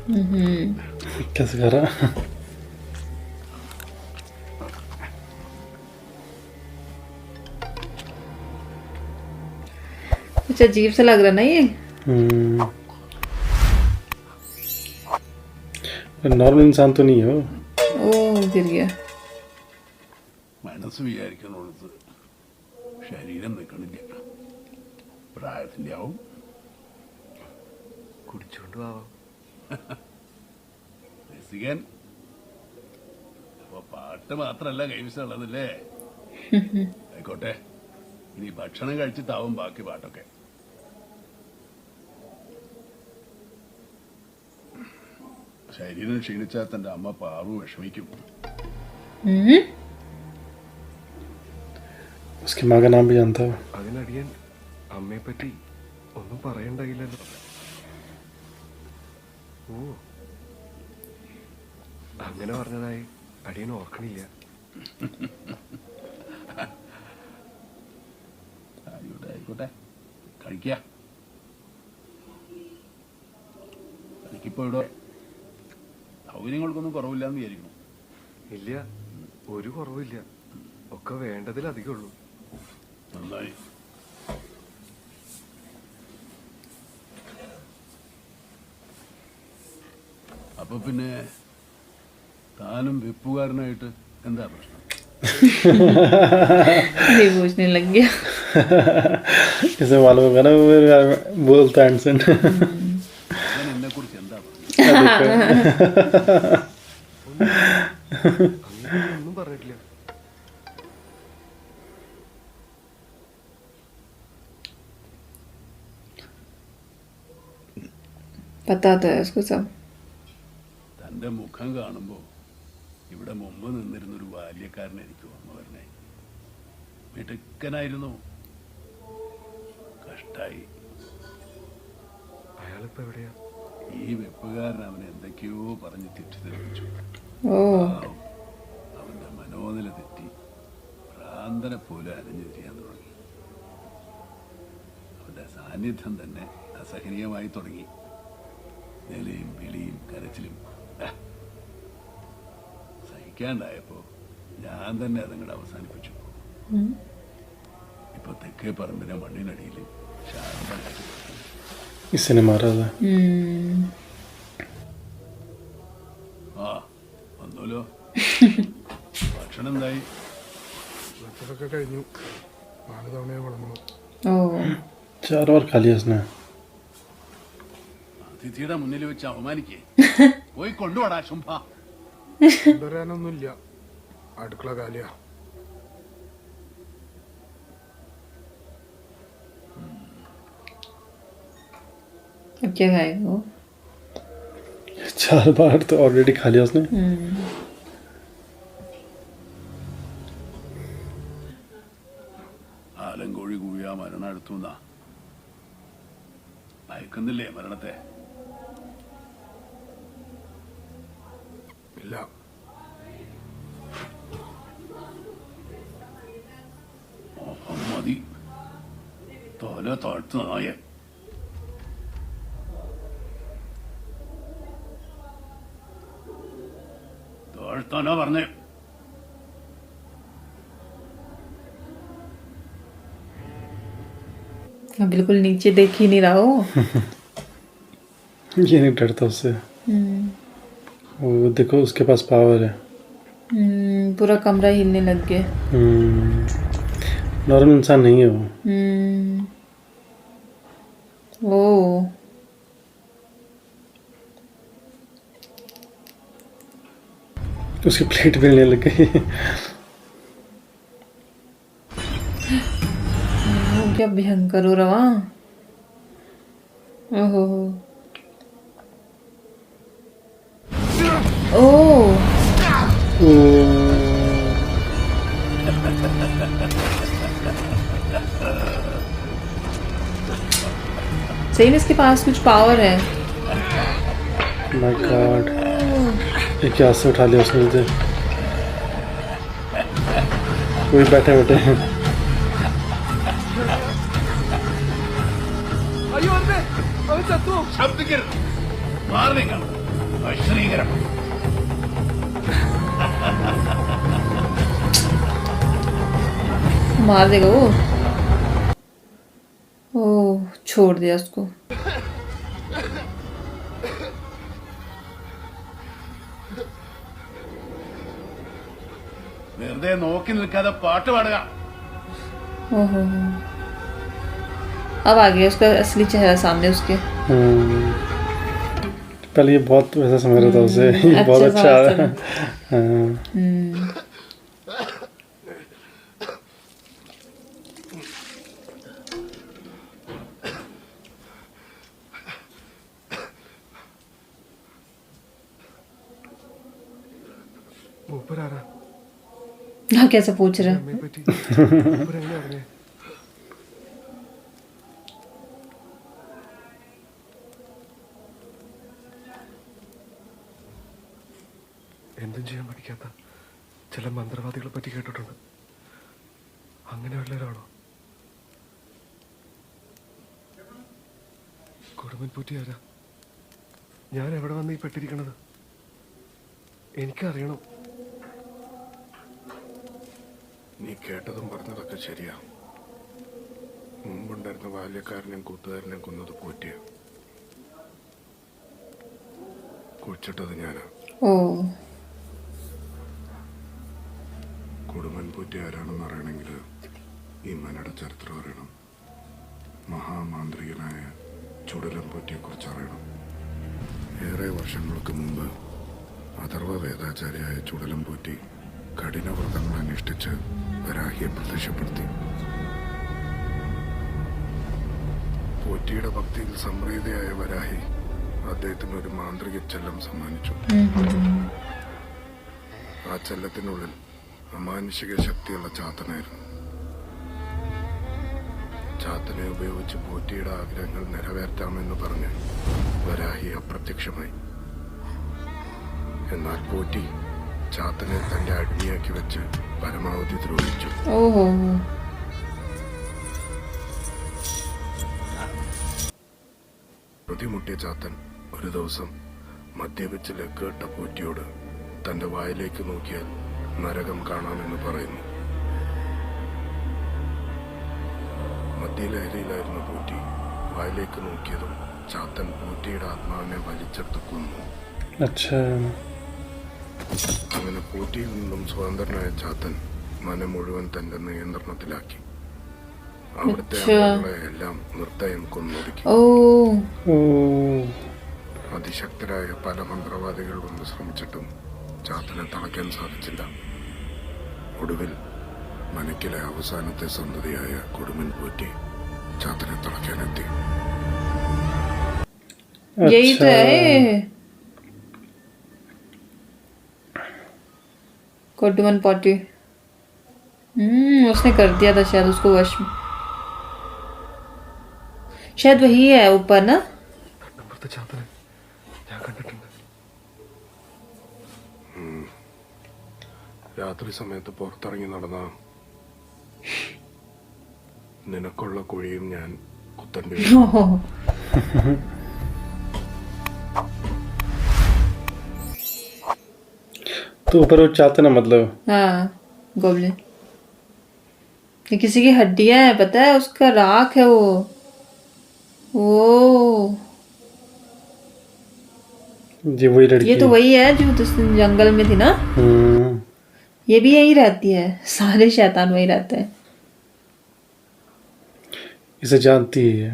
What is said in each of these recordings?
कैसे करा? कुछ अजीब सा लग रहा ना ये। नॉर्मल इंसान तो नहीं हो। ओ गिर गया। മനസ്സ് വിചാരിക്കുന്നിടത്ത് ശരീരം നിൽക്കണില്ല. പ്രായത്തിൻ്റെ ആവും. കുടിച്ചോണ്ട് പോവാം. രസികൻ അപ്പൊ പാട്ട് മാത്രല്ല കൈവശമുള്ളതല്ലേ? ആയിക്കോട്ടെ, ഇനി ഭക്ഷണം കഴിച്ചിട്ടാവും ബാക്കി പാട്ടൊക്കെ. ശരീരം ക്ഷീണിച്ചാൽ തന്റെ അമ്മ പാറു വിഷമിക്കും. उसकी माँ का नाम भी जानता हो? അതിനടിയൻ അമ്മയെ പറ്റി ഒന്നും പറയണ്ടായില്ലല്ലോ. ഓ, അങ്ങനെ പറഞ്ഞതായി അടിയൻ ഓർക്കണില്ല. ആയിക്കോട്ടെ, കഴിക്ക. എനിക്കിപ്പോ ഇവിടെ സൗകര്യങ്ങൾക്കൊന്നും കുറവില്ലാന്ന് വിചാരിക്കുന്നു. ഇല്ല, ഒരു കുറവില്ല. ഒക്കെ വേണ്ടതിലധികം ഉള്ളൂ. നന്നായി. അപ്പൊ പിന്നെ താനും വെപ്പുകാരനായിട്ട് എന്താ പ്രശ്നം? ये पूछने लग गया। इसे मालूम होगा ना, वो बोलता है इंसान। ഞാൻ എന്നെ കുറിച്ച് എന്താ പറഞ്ഞത്? ഒന്നും പറഞ്ഞിട്ടില്ല. पता तो है उसको सब। തന്റെ മുഖം കാണുമ്പോ ഇവിടെ മുമ്പ് നിന്നിരുന്നൊരു ബാല്യക്കാരനെ എനിക്ക് ഓർമ്മ വരണേ. മിടുക്കനായിരുന്നു. കഷ്ടായി. അയാളിപ്പോ എവിടെയാ? ഈ വെപ്പുകാരൻ അവനെ എന്തൊക്കെയോ പറഞ്ഞ് തെറ്റിദ്ധരിപ്പിച്ചു. ओ അവന്റെ മനോനില തെറ്റി ഭ്രാന്തനെ പോലെ അരഞ്ഞു തിരിയാൻ തുടങ്ങി. അവന്റെ സാന്നിധ്യം തന്നെ അസഹനീയമായി തുടങ്ങി. നിലയും വിളിയും കരച്ചിലും സഹിക്കാണ്ടായപ്പോ ഞാൻ തന്നെ അതങ്ങോട്ട് അവസാനിപ്പിച്ചു. ഇപ്പൊ തെക്കേ പറമ്പിനെ മണ്ണിനടിയിൽ ശാന്തനായിട്ട് इसने मारा था। ആ വന്നോലോ. ഭക്ഷണം എന്തായി? ഭക്ഷണമൊക്കെ കഴിഞ്ഞു. 4 തവണയെ വളർന്നു. ओ 4 बार खा लिया उसने। അതിഥിയുടെ മുന്നിൽ വെച്ച് അവമാനിക്കേ. പോയി കൊണ്ടുപോടാ ശുംഭ. കൊണ്ടുവരാനൊന്നുമില്ല, അടുക്കള കാലിയാ. अब क्या खाएगा वो? 4 बार तो ऑलरेडी खा लिया उसने। ആലങ്കോഴി കൂവിയാ മരണം അടുത്തുന്നാ. ഭയക്കുന്നില്ലേ മരണത്തെ? ഇല്ല, മതി. തോല തോഴ്ത്തു നായ. തോഴ്ത്താനോ പറഞ്ഞേ? बिल्कुल नीचे देख ही नहीं रहा हो। ये नहीं डरता उससे। वो देखो उसके पास पावर है। पूरा कमरा हिलने लग गया। नॉर्मल इंसान नहीं है वो। ओ उसकी प्लेट मिलने लग गई। क्या भयंकर हो रहा। ओहो ओ सही में इसके पास कुछ पावर है। माय गॉड, ये क्या से उठा लिया उसने मुझे। कोई बैठे बैठे हैं। ശബ്ദിക്കരുത്. മാറി നിൽക്കണം. അശ്രീകരം. मार देगा वो। ओह, छोड़ दिया उसको। വെറുതെ നോക്കി നിൽക്കാതെ പാട്ട് പാടുക. ओहो, अब आ गया उसका असली चेहरा सामने उसके। पहले ये बहुत वैसा समझ रहा था उसे, ये बहुत अच्छा अच्छा समझ है। हाँ, മൂപ്പരാരാ? हाँ, कैसे पूछ रहा है? അമ്മയെ പറ്റി മൂപ്പരെങ്ങനെ അറിഞ്ഞേ? എന്തും ചെയ്യാൻ പഠിക്കാത്ത ചില മന്ത്രവാദികളെ പറ്റി കേട്ടിട്ടുണ്ട്. അങ്ങനെ വല്ലവരാണോ? കൊടുമൻ പൂറ്റി ആരാ? ഞാൻ എവിടെ വന്ന് ഈ പെട്ടിരിക്കണത്? എനിക്കറിയണം. നീ കേട്ടതും പറഞ്ഞതൊക്കെ ശരിയാ. മുമ്പുണ്ടായിരുന്ന ബാല്യക്കാരനെയും കൂട്ടുകാരനെയും കൊന്നത് പോറ്റിയ, കുഴിച്ചിട്ടത് ഞാനാ. ओह, കൊടുമൻ പൂറ്റി ആരാണെന്ന് അറിയണമെങ്കിൽ ഈ മനയുടെ ചരിത്രം അറിയണം. മഹാമാന്ത്രികനായ ചുടലം പൂറ്റിയെ കുറിച്ച് അറിയണം. ഏറെ വർഷങ്ങൾക്ക് മുമ്പ് അഥർവ വേദാചാര്യായ ചുടലം പൂറ്റി കഠിനവ്രതങ്ങൾ അനുഷ്ഠിച്ച് വരാഹിയെ പ്രത്യക്ഷപ്പെടുത്തി. പോറ്റിയുടെ ഭക്തിയിൽ സംപ്രീതയായ വരാഹി അദ്ദേഹത്തിന് ഒരു മാന്ത്രിക ചെല്ലം സമ്മാനിച്ചു. ആ ചെല്ലത്തിനുള്ളിൽ അമാനുഷിക ശക്തിയുള്ള ചാത്തനായിരുന്നു. ചാത്തനെ ഉപയോഗിച്ച് പോറ്റിയുടെ ആഗ്രഹങ്ങൾ നിറവേറ്റാമെന്ന് പറഞ്ഞ് വരാഹി അപ്രത്യക്ഷമായി. എന്നാൽ പോറ്റി ചാത്തനെ തന്റെ അടിമയാക്കി വെച്ച് പരമാവധി ദ്രോഹിച്ചു. ओहो, പ്രതിമുട്ടിയ ചാത്തൻ ഒരു ദിവസം മദ്യപിച്ച് ലക്കേട്ട പോറ്റിയോട് തന്റെ വായിലേക്ക് നോക്കിയാൽ നരകം കാണാമെന്ന് പറയുന്നു. മദ്യലഹരിയിലായിരുന്ന പോറ്റി വായിലേക്ക് നോക്കിയതും ചാത്തൻ പോറ്റിയുടെ ആത്മാവിനെ വലിച്ചെടുത്ത് കൊന്നു. अच्छा, അങ്ങനെ പോറ്റിയിൽ നിന്നും സ്വതന്ത്രനായ ചാത്തൻ മനം മുഴുവൻ തന്റെ നിയന്ത്രണത്തിലാക്കി. അവിടുത്തെ ആളുകളെ എല്ലാം നിർദ്ദയം കൊന്നൊടുക്കി. ओह, ओह, അതിശക്തരായ പല മന്ത്രവാദികൾ വന്ന് ശ്രമിച്ചിട്ടും ചാത്തനെ തളയ്ക്കാൻ സാധിച്ചില്ല. ഒടുവിൽ മനക്കിലെ അവസാനത്തെ സന്തതിയായ കൊടുമൻ പോറ്റി ചാത്തനെ തളയ്ക്കാനെത്തി. यही तो अच्छा, है कोटमन पॉटी। उसने कर दिया था शायद उसको वश में। शायद वही है ऊपर ना। തട്ടമ്പുറത്തെ ചാത്തനെ ഞാൻ കണ്ടിട്ടുണ്ട്. രാത്രി സമയത്ത് പുറത്തിറങ്ങി നടന്ന നിനക്കുള്ള കുഴിയും ഞാൻ കുത്തണ്ടി വരും. ओह, तो ऊपर वो चाहते ना, मतलब हाँ, गोबलिन। ये किसी की हड्डियां है, पता है? उसका राख है वो। ओ, ये वही लड़की ये तो वही है जो उस जंगल में थी ना। ये भी यही रहती है, सारे शैतान वही रहते हैं। इसे जानती है।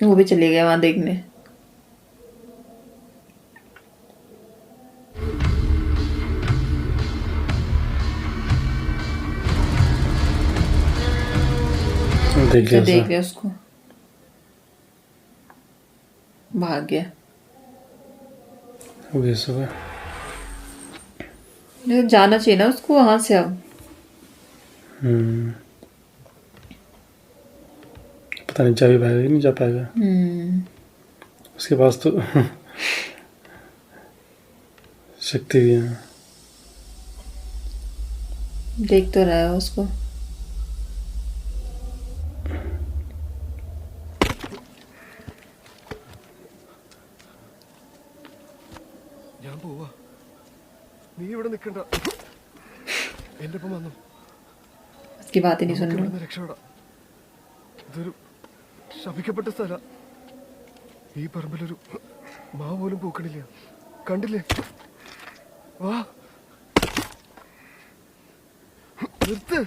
वो भी चले गए वहां देखने। देख तो लिया देख उसे। लिया उसको, भाग गया। हो गया सुबह। लेकिन जाना चाहिए ना उसको वहां से अब। पता नहीं जा भी पाएगा कि नहीं जा पाएगा। उसके पास तो शक्ति भी है। देख तो रहा है उसको। നീ ഇവിടെ നിൽക്കണ്ട, എന്റെ ഒപ്പം വന്നു. उसकी बात ही नहीं सुन നമുക്ക് रहा. ഇവിടുന്ന് രക്ഷപ്പെടാം. ഇതൊരു ശപിക്കപ്പെട്ട സ്ഥല. ഈ പറമ്പിലൊരു മാവ് പോലും പൂക്കണില്ല, കണ്ടില്ലേ? വാ, നിർത്ത്,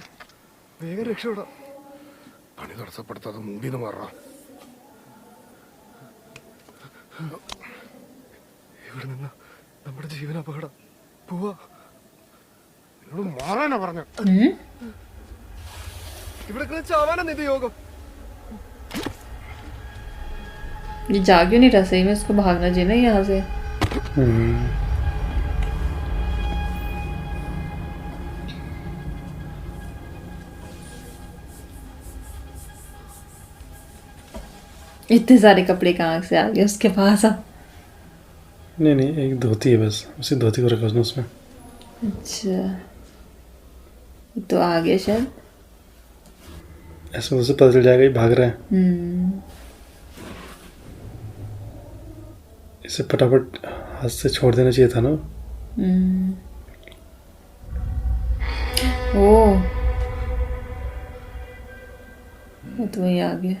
വേഗം രക്ഷപ്പെടാം. പണി തടസ്സപ്പെടുത്താതെ മുമ്പിന്ന് മാറാ. ഇവിടെ നിന്ന് നമ്മുടെ ജീവൻ അപകടം. പോവാ. എന്നോട് മാറാനാ പറഞ്ഞു. ഇവിടെ കിടന്ന് ചാവാനാ നിന്റെ യോഗം. ये जाग क्यों नहीं रहा? सही में इसको भागना चाहिए ना यहाँ से. इतने सारे कपड़े कहाँ से आ गए उसके पास अब? नहीं नहीं, एक धोती है बस, उसी धोती को रखा उसने उसमें. अच्छा, तो आ गया शायद. ऐसे उसे पता चल जाएगा ये भाग रहा है. इसे फटाफट हाथ से छोड़ देना चाहिए था ना. ओ, वो तो वही आ गया.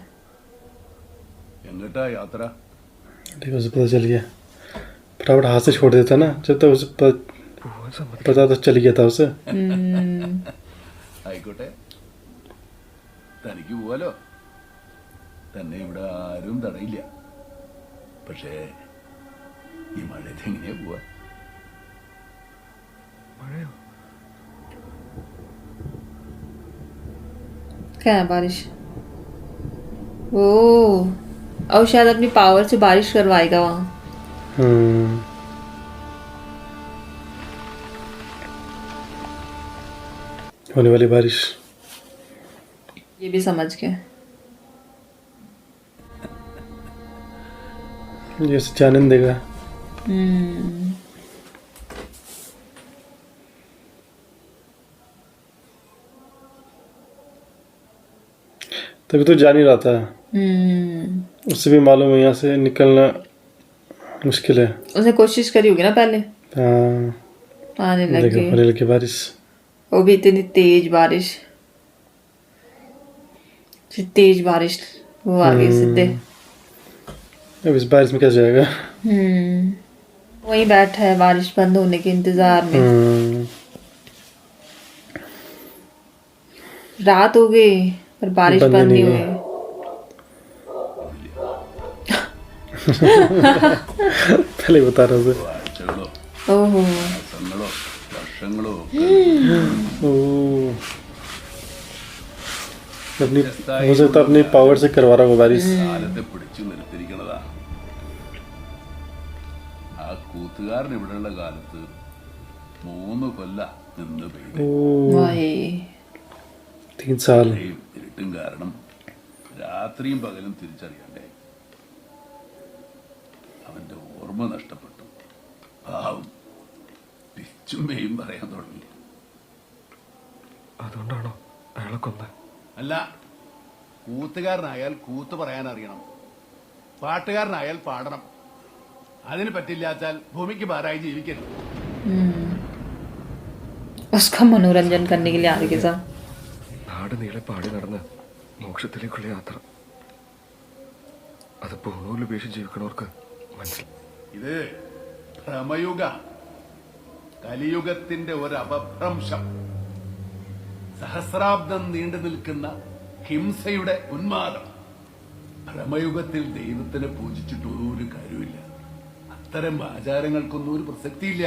എങ്ങട്ടാ യാത്ര? ठीक है, उसे पता चल गया. फटाफट हाथ से छोड़ देता ना, जब तक उसे പോവാൻ സമ്മതി. पता तो चल गया था उसे. ആയിക്കോട്ടെ, തനിക്ക് പോവാലോ. തന്നെ ഇവിടെ ആരും തടയില്ല. പക്ഷേ ഈ മഴയത്ത് എങ്ങനെയാ പോവാ? മഴയോ? क्या है बारिश? ओ, और शायद अपनी पावर से बारिश करवाएगा वहाँ. होने वाली बारिश. ये भी समझ गए. ये उसे जाने नहीं देगा. तभी तो जा नहीं रहा था. उससे भी मालूम है यहाँ से निकलना मुश्किल है. उसने कोशिश करी होगी ना पहले. हाँ, आने लग देखो गई. होने लगी बारिश. वो भी इतनी तेज बारिश. फिर तेज बारिश वो आ गई सीधे. अब इस बारिश में कैसे जाएगा? वहीं बैठा है बारिश बंद होने के इंतजार में. रात हो गई पर बारिश बंद बंद नहीं नहीं हुई. पहले ही बता रहा हूँ. ആഴ്ചകളോ ओहो, മാസങ്ങളോ വർഷങ്ങളോ ओह, अपनी हो सकता है अपनी पावर से करवा रहा हूँ बारिश. കാലത്തെ പിടിച്ചു നിർത്തിയിരിക്കണതാ. ആ കൂത്തുകാരൻ ഇവിടെയുള്ള കാലത്ത് 3 കൊല്ല നിന്ന് പെയ്തു. ओह, वही. 3 साल. ഇരുട്ടും കാരണം രാത്രിയും പകലും തിരിച്ചറിയണ്ടേ. അവന്റെ ഓർമ്മ നഷ്ടപ്പെട്ടു. പാവം പിച്ചും മെയും പറയാൻ തുടങ്ങി. അതുകൊണ്ടാണോ അയാളെ കൊന്ന? അല്ല, കൂത്തുകാരനായാൽ കൂത്ത് പറയാൻ അറിയണം, പാട്ടുകാരനായാൽ പാടണം. അതിന് പറ്റില്ലാച്ചാൽ ഭൂമിക്ക് ഭാരമായി ജീവിക്കരുത്. उसका मनोरंजन करने के लिए आ गए सब. നാട് നീളെ പാടി നടന്ന് മോക്ഷത്തിലേക്കുള്ള യാത്ര. അത് പൂർണ്ണൂരിൽ ഉപേക്ഷിച്ച് ജീവിക്കണവർക്ക് മനസ്സിലായി. ഇത് ഭ്രമയുഗ, കലിയുഗത്തിന്റെ ഒരു അപഭ്രംശം. സഹസ്രാബ്ദം നീണ്ടു നിൽക്കുന്ന ഹിംസയുടെ ഉന്മാദം. ഭ്രമയുഗത്തിൽ ദൈവത്തിനെ പൂജിച്ചിട്ട് ഒരു കാര്യമില്ല. അത്തരം ആചാരങ്ങൾക്കൊന്നും ഒരു പ്രസക്തിയില്ല.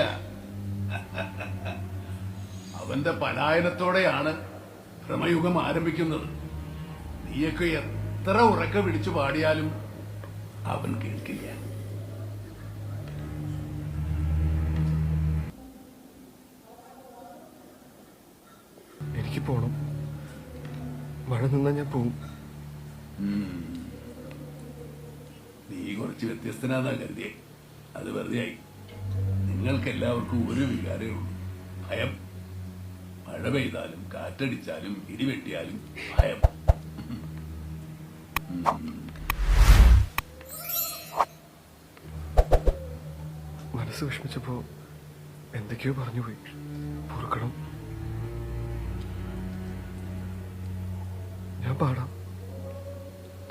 അവന്റെ പലായനത്തോടെയാണ് ഭ്രമയുഗം ആരംഭിക്കുന്നത്. നീയൊക്കെ എത്ര ഉറക്കെ വിളിച്ചു പാടിയാലും അവൻ കേൾക്കില്ല. എനിക്ക് പോണം. മഴ നിന്നാ ഞാൻ പോവും. നീ കുറച്ച് വ്യത്യസ്തനാന്നാ കരുതിയേ. അത് വെറുതെയായി. നിങ്ങൾക്കെല്ലാവർക്കും ഒരു വികാരമേ ഉള്ളൂ, ഭയം. മഴ പെയ്താലും കാറ്റടിച്ചാലും ഇടിവെട്ടിയാലും ഭയം. മനസ്സ് വിഷമിച്ചപ്പോ എന്തൊക്കെയോ പറഞ്ഞുപോയി, പൊറുക്കണം. ഞാൻ പാടാം.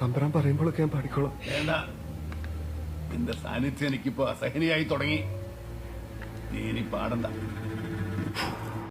തമ്പുരാൻ പറയുമ്പോഴൊക്കെ ഞാൻ പാടിക്കോളാം. വേണ്ട, നിന്റെ സാന്നിധ്യം എനിക്കിപ്പോ അസഹനയായി തുടങ്ങി. നീ ഇനി പാടണ്ട.